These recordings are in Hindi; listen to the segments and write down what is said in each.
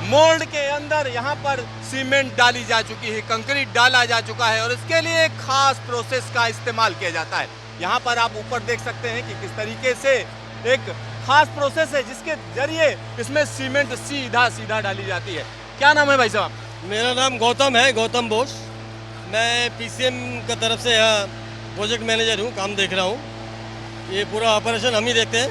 मोल्ड के अंदर यहाँ पर सीमेंट डाली जा चुकी है, कंक्रीट डाला जा चुका है और इसके लिए एक खास प्रोसेस का इस्तेमाल किया जाता है। यहाँ पर आप ऊपर देख सकते हैं कि किस तरीके से एक खास प्रोसेस है जिसके जरिए इसमें सीमेंट सीधा सीधा डाली जाती है। क्या नाम है भाई साहब? मेरा नाम गौतम है, गौतम बोस। मैं पीसीएम की तरफ से यहाँ प्रोजेक्ट मैनेजर हूँ, काम देख रहा हूँ। ये पूरा ऑपरेशन हम ही देखते हैं।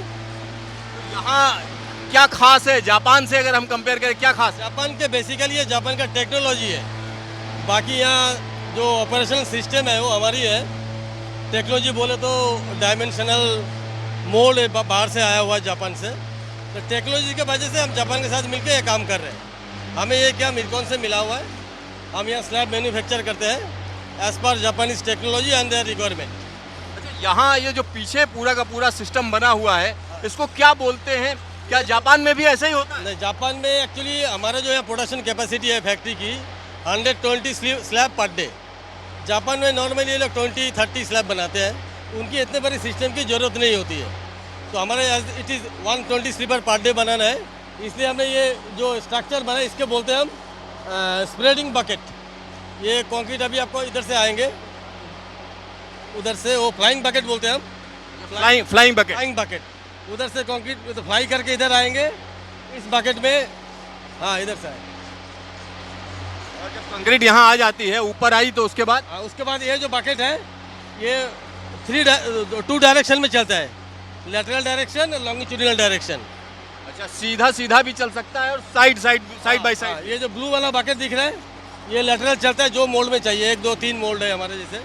यहाँ क्या खास है जापान से अगर हम कंपेयर करें, क्या खास? जापान के बेसिकली ये जापान का टेक्नोलॉजी है, बाकी यहाँ जो ऑपरेशनल सिस्टम है वो हमारी है। टेक्नोलॉजी बोले तो डायमेंशनल मोल्ड बाहर से आया हुआ है जापान से, तो टेक्नोलॉजी के वजह से हम जापान के साथ मिलकर ये काम कर रहे हैं। हमें ये क्या मिरकॉन से मिला हुआ है, हम यहाँ स्लैब मैन्युफैक्चर करते हैं एज पर Japanese technology and their requirement. अच्छा, यहाँ ये जो पीछे पूरा का पूरा सिस्टम बना हुआ है इसको क्या बोलते हैं? क्या जापान में भी ऐसा ही होता है? नहीं, जापान में एक्चुअली हमारा जो है प्रोडक्शन कैपेसिटी है फैक्ट्री की 120 स्लैब पर डे। जापान में नॉर्मली ये लोग 20-30 स्लैब बनाते हैं, उनकी इतने बड़ी सिस्टम की ज़रूरत नहीं होती है। तो हमारे it is 120 sleeper per day बनाना है, इसलिए हमने ये जो स्ट्रक्चर बना है इसके बोलते हैं हम स्प्रेडिंग बकेट। ये कंक्रीट अभी आपको इधर से आएंगे, उधर से वो फ्लाइंग बकेट बोलते हैं हम, फ्लाइंग बकेट। उधर से कंक्रीट तो फ्लाई करके इधर आएंगे इस बकेट में, हाँ इधर से आएंगे। और जब कंक्रीट यहाँ आ जाती है ऊपर आई तो उसके बाद ये जो बकेट है ये 2 डायरेक्शन में चलता है, लेटरल डायरेक्शन और लॉन्गिट्यूडिनल डायरेक्शन। अच्छा, सीधा सीधा भी चल सकता है और साइड बाय साइड। ये जो ब्लू वाला बकेट दिख रहा है ये लेटरल चलता है, जो मोल्ड में चाहिए, 1 2 3 मोल्ड है हमारे जैसे,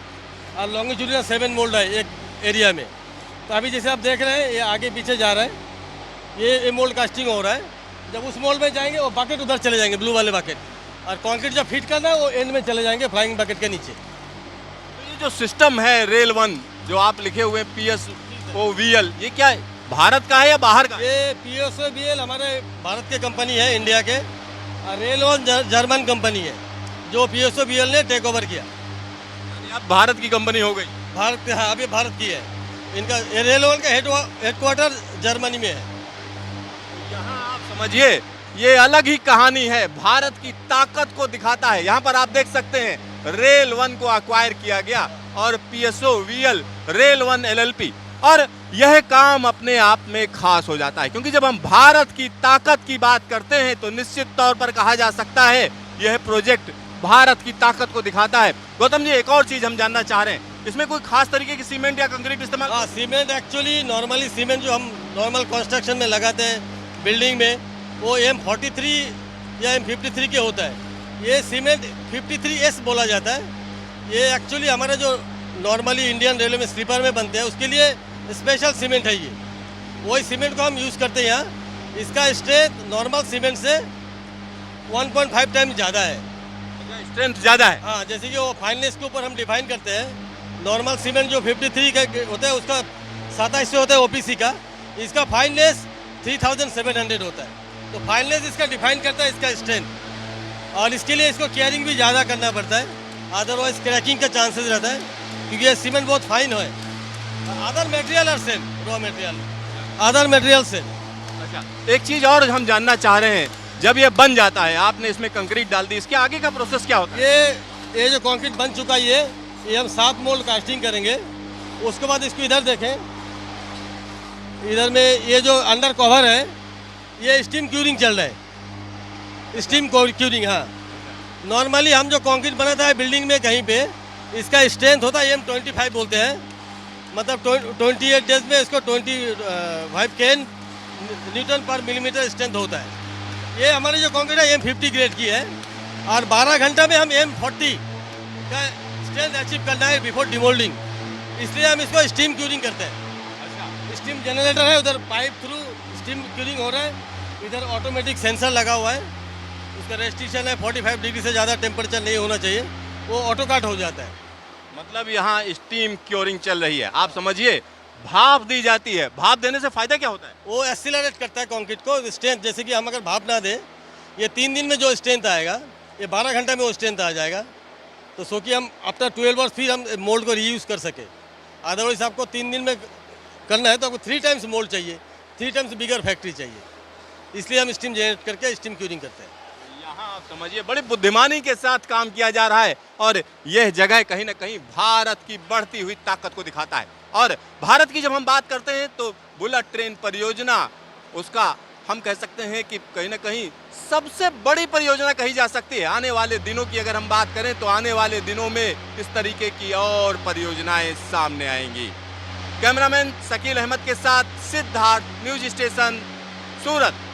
और लॉन्गिट्यूडिनल 7 मोल्ड है एक एरिया में। तो अभी जैसे आप देख रहे हैं ये आगे पीछे जा रहा है, ये मोल्ड कास्टिंग हो रहा है। जब उस मोल्ड में जाएंगे वो बकेट उधर चले जाएंगे, ब्लू वाले बकेट, और कंक्रीट जब फिट करना है वो एंड में चले जाएंगे फ्लाइंग बकेट के नीचे। तो ये जो सिस्टम है रेल 1 जो आप लिखे हुए PSOVL, ये क्या है, भारत का है या बाहर का? ये PSOVL हमारे भारत की कंपनी है, इंडिया के। और रेल 1 जर्मन कंपनी है जो PSOVL ने टेक ओवर किया। अब भारत की कंपनी हो गई? भारत, हाँ अभी भारत की है। इनका रेल 1 का हेडक्वार्टर जर्मनी में है। यहाँ आप समझिए ये अलग ही कहानी है, भारत की ताकत को दिखाता है। यहाँ पर आप देख सकते हैं रेल 1 को अक्वायर किया गया और PSOVL रेल 1 LLP, और यह काम अपने आप में खास हो जाता है क्योंकि जब हम भारत की ताकत की बात करते हैं तो निश्चित तौर पर कहा जा सकता है यह प्रोजेक्ट भारत की ताकत को दिखाता है। गौतम जी, एक और चीज हम जानना चाह रहे हैं, इसमें कोई खास तरीके की सीमेंट या कंक्रीट इस्तेमाल? हाँ, सीमेंट एक्चुअली नॉर्मली सीमेंट जो हम नॉर्मल कंस्ट्रक्शन में लगाते हैं बिल्डिंग में वो M43 या M53 के होता है। ये सीमेंट 53S बोला जाता है। ये एक्चुअली हमारा जो नॉर्मली इंडियन रेलवे में स्लीपर में बनते हैं उसके लिए स्पेशल सीमेंट है ये, वही सीमेंट को हम यूज़ करते हैं यहाँ। इसका स्ट्रेंथ नॉर्मल सीमेंट से 1.5 टाइम ज़्यादा है। स्ट्रेंथ ज़्यादा है? हाँ, जैसे कि वो फाइननेस के ऊपर हम डिफाइन करते हैं। नॉर्मल सीमेंट जो 53 का होता है उसका 2700 होता है OPC का, इसका फाइननेस 3700 होता है। तो फाइननेस इसका डिफाइन करता है इसका स्ट्रेंथ, और इसके लिए इसको केयरिंग भी ज़्यादा करना पड़ता है, अदरवाइज क्रैकिंग का चांसेस रहता है क्योंकि ये सीमेंट बहुत फाइन है। अदर मटेरियल और same raw material, other material से। अच्छा, एक चीज़ और हम जानना चाह रहे हैं, जब ये बन जाता है, आपने इसमें कंक्रीट डाल दी, इसके आगे का प्रोसेस क्या होता है? ये जो कंक्रीट बन चुका है ये हम 7 मोल्ड कास्टिंग करेंगे। उसके बाद इसको इधर देखें, इधर में ये जो अंडर कवर है ये स्टीम क्यूरिंग चल रहा है, स्टीम क्यूरिंग। हाँ, नॉर्मली हम जो कंक्रीट बनाता है बिल्डिंग में कहीं पे, इसका स्ट्रेंथ होता है M25 बोलते हैं, मतलब 28 डेज में इसको 25 kN न्यूटन पर मिलीमीटर स्ट्रेंथ होता है। ये हमारी जो कंक्रीट है M50 ग्रेड की है, और 12 घंटा में हम M40 का स्ट्रेंथ अचीव करना है बिफोर डिमोल्डिंग, इसलिए हम इसको स्टीम क्यूरिंग करते हैं। अच्छा, स्टीम जनरेटर है, उधर पाइप थ्रू स्टीम क्यूरिंग हो रहा है, इधर ऑटोमेटिक सेंसर लगा हुआ है, उसका रेस्ट्रिक्शन है 45 डिग्री से ज़्यादा टेम्परेचर नहीं होना चाहिए, वो ऑटो काट हो जाता है। मतलब यहाँ स्टीम क्योरिंग चल रही है, आप समझिए भाप दी जाती है। भाप देने से फायदा क्या होता है? वो एक्सीलरेट करता है कंक्रीट को, स्ट्रेंथ, जैसे कि हम अगर भाप ना दें, ये 3 दिन में जो स्ट्रेंथ आएगा ये 12 घंटा में वो स्ट्रेंथ आ जाएगा। तो सो कि हम आफ्टर 12 आवर्स फिर हम मोल्ड को रीयूज़ कर सके। अदरवाइज आपको 3 दिन में करना है तो आपको 3 टाइम्स मोल्ड चाहिए, 3 टाइम्स बिगर फैक्ट्री चाहिए, इसलिए हम स्टीम जनरेट करके स्टीम क्यूरिंग करते हैं। यहाँ आप समझिए बड़ी बुद्धिमानी के साथ काम किया जा रहा है और यह जगह कहीं ना कहीं भारत की बढ़ती हुई ताकत को दिखाता है। और भारत की जब हम बात करते हैं तो बुलेट ट्रेन परियोजना उसका हम कह सकते हैं कि कहीं ना कहीं सबसे बड़ी परियोजना कही जा सकती है। आने वाले दिनों की अगर हम बात करें तो आने वाले दिनों में इस तरीके की और परियोजनाएं सामने आएंगी। कैमरामैन शकील अहमद के साथ सिद्धार्थ, न्यूज स्टेशन, सूरत।